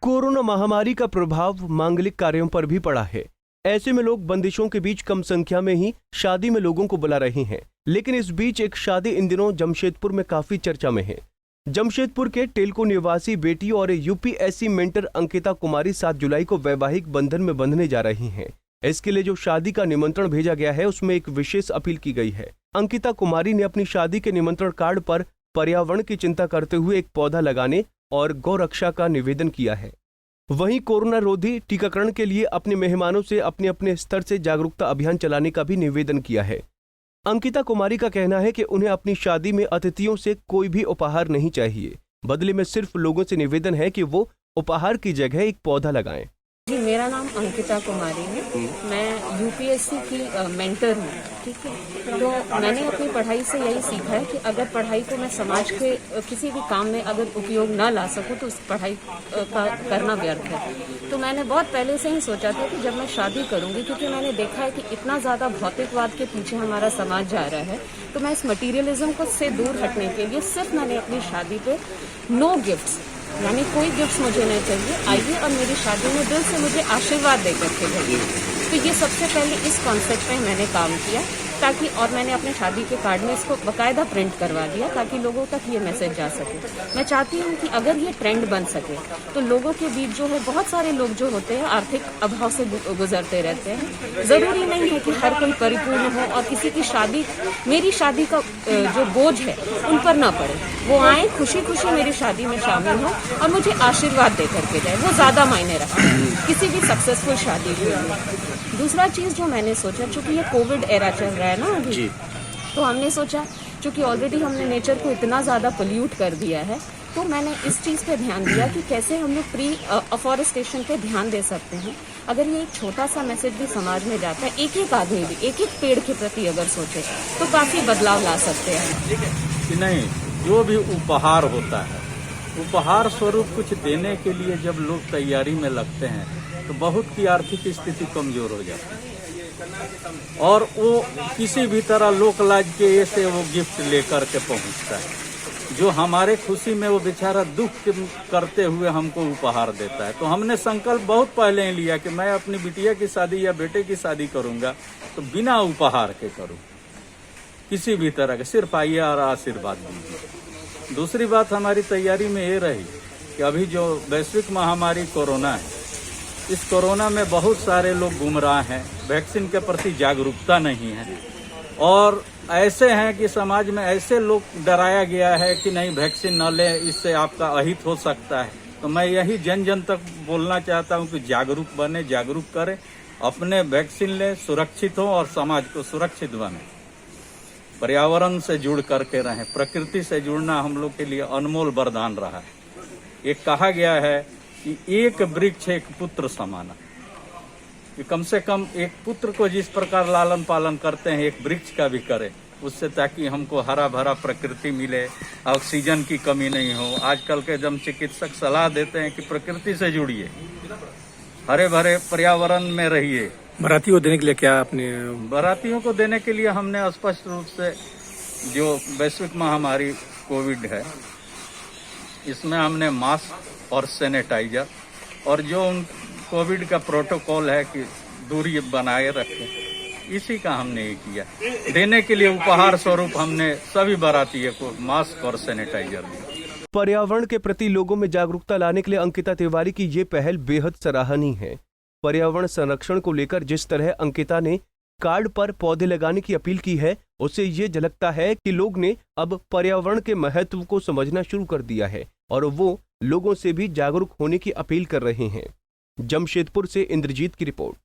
Corona महामारी का प्रभाव मांगलिक कार्यों पर भी पड़ा है। ऐसे में लोग बंदिशों के बीच कम संख्या में ही शादी में लोगों को बुला रहे हैं। लेकिन इस बीच एक शादी इन दिनों जमशेदपुर में काफी चर्चा में है। जमशेदपुर के टेलको निवासी बेटी और यूपीएससी मेंटर अंकिता कुमारी 7 जुलाई को वैवाहिक बंधन में बंधने जा रही हैं। इसके लिए जो शादी का निमंत्रण भेजा गया है उसमें एक विशेष अपील की गई है। अंकिता कुमारी ने अपनी शादी के निमंत्रण कार्ड पर पर्यावरण की चिंता करते हुए एक पौधा लगाने और गौ रक्षा का निवेदन किया है। वहीं कोरोना रोधी टीकाकरण के लिए अपने मेहमानों से अपने अपने स्तर से जागरूकता अभियान चलाने का भी निवेदन किया है। अंकिता कुमारी का कहना है कि उन्हें अपनी शादी में अतिथियों से कोई भी उपहार नहीं चाहिए। बदले में सिर्फ लोगों से निवेदन है कि वो उपहार की जगह एक पौधा लगाएं। जी, मेरा नाम अंकिता कुमारी है। मैं यूपीएससी की मेंटर हूँ। ठीक है, तो मैंने अपनी पढ़ाई से यही सीखा है कि अगर पढ़ाई को मैं समाज के किसी भी काम में अगर उपयोग ना ला सकूँ तो उस पढ़ाई का करना व्यर्थ है। तो मैंने बहुत पहले से ही सोचा था कि जब मैं शादी करूँगी, क्योंकि मैंने देखा है कि इतना ज़्यादा भौतिकवाद के पीछे हमारा समाज जा रहा है, तो मैं इस मटीरियलिज्म को से दूर हटने के लिए सिर्फ मैंने अपनी शादी पे नो गिफ्ट्स, यानी कोई गिफ्ट्स मुझे नहीं चाहिए, आइए और मेरी शादी में दिल से मुझे आशीर्वाद देकर के जाइए। तो ये सबसे पहले इस कॉन्सेप्ट पे मैंने काम किया ताकि, और मैंने अपने शादी के कार्ड में इसको बाकायदा प्रिंट करवा दिया ताकि लोगों तक ये मैसेज जा सके। मैं चाहती हूँ कि अगर ये ट्रेंड बन सके तो लोगों के बीच जो है, बहुत सारे लोग जो होते हैं आर्थिक अभाव से गुजरते रहते हैं। जरूरी नहीं है कि हर कोई परिपूर्ण हो और किसी की शादी, मेरी शादी का जो बोझ है उन पर ना पड़े। वो आए खुशी खुशी मेरी शादी में शामिल हो और मुझे आशीर्वाद दे करके जाए, वो ज्यादा मायने रखता है किसी भी सक्सेसफुल शादी के लिए। दूसरा चीज जो मैंने सोचा, चूंकि ये कोविड एरा चल रहा है ना अभी, तो हमने सोचा चूंकि ऑलरेडी हमने नेचर को इतना ज्यादा पोल्यूट कर दिया है, तो मैंने इस चीज पे ध्यान दिया कि कैसे हम लोग प्री अफॉरेस्टेशन पे ध्यान दे सकते हैं। अगर ये एक छोटा सा मैसेज भी समाज में जाता है, एक एक आदमी भी एक एक पेड़ के प्रति अगर सोचे तो काफी बदलाव ला सकते हैं। कि नहीं, जो भी उपहार होता है, उपहार स्वरूप कुछ देने के लिए जब लोग तैयारी में लगते हैं तो बहुत की आर्थिक स्थिति कमजोर हो जाती है और वो किसी भी तरह लोक लाज के ऐसे वो गिफ्ट लेकर के पहुंचता है, जो हमारे खुशी में वो बेचारा दुख करते हुए हमको उपहार देता है। तो हमने संकल्प बहुत पहले ही लिया कि मैं अपनी बिटिया की शादी या बेटे की शादी करूंगा तो बिना उपहार के करूं, किसी भी तरह के, सिर्फ आइए और आशीर्वाद दीजिए। दूसरी बात हमारी तैयारी में ये रही कि अभी जो वैश्विक महामारी कोरोना है, इस कोरोना में बहुत सारे लोग गुमराह हैं, वैक्सीन के प्रति जागरूकता नहीं है और ऐसे हैं कि समाज में ऐसे लोग डराया गया है कि नहीं वैक्सीन न ले, इससे आपका अहित हो सकता है। तो मैं यही जन जन तक बोलना चाहता हूं कि जागरूक बने, जागरूक करें, अपने वैक्सीन लें, सुरक्षित हो और समाज को सुरक्षित बने। पर्यावरण से जुड़ करके रहें, प्रकृति से जुड़ना हम लोग के लिए अनमोल वरदान रहा है। एक कहा गया है कि एक वृक्ष एक पुत्र समाना, कि कम से कम एक पुत्र को जिस प्रकार लालन पालन करते हैं एक वृक्ष का भी करें, उससे ताकि हमको हरा भरा प्रकृति मिले, ऑक्सीजन की कमी नहीं हो। आजकल के जब चिकित्सक सलाह देते हैं कि प्रकृति से जुड़िए, हरे भरे पर्यावरण में रहिए। बारातियों को देने के लिए क्या आपने? बारातियों को देने के लिए हमने स्पष्ट रूप से जो वैश्विक महामारी कोविड है, इसमें हमने मास्क और सैनिटाइजर और जो उन कोविड का प्रोटोकॉल है कि दूरी बनाए रखें, इसी का हमने ये किया। देने के लिए उपहार स्वरूप हमने सभी बारातियों को मास्क और सैनिटाइजर दिया। पर्यावरण के प्रति लोगों में जागरूकता लाने के लिए अंकिता तिवारी की ये पहल बेहद सराहनीय है। पर्यावरण संरक्षण को लेकर जिस तरह अंकिता ने कार्ड पर पौधे लगाने की अपील की है, उससे ये झलकता है कि लोग ने अब पर्यावरण के महत्व को समझना शुरू कर दिया है और वो लोगों से भी जागरूक होने की अपील कर रहे हैं। जमशेदपुर से इंद्रजीत की रिपोर्ट।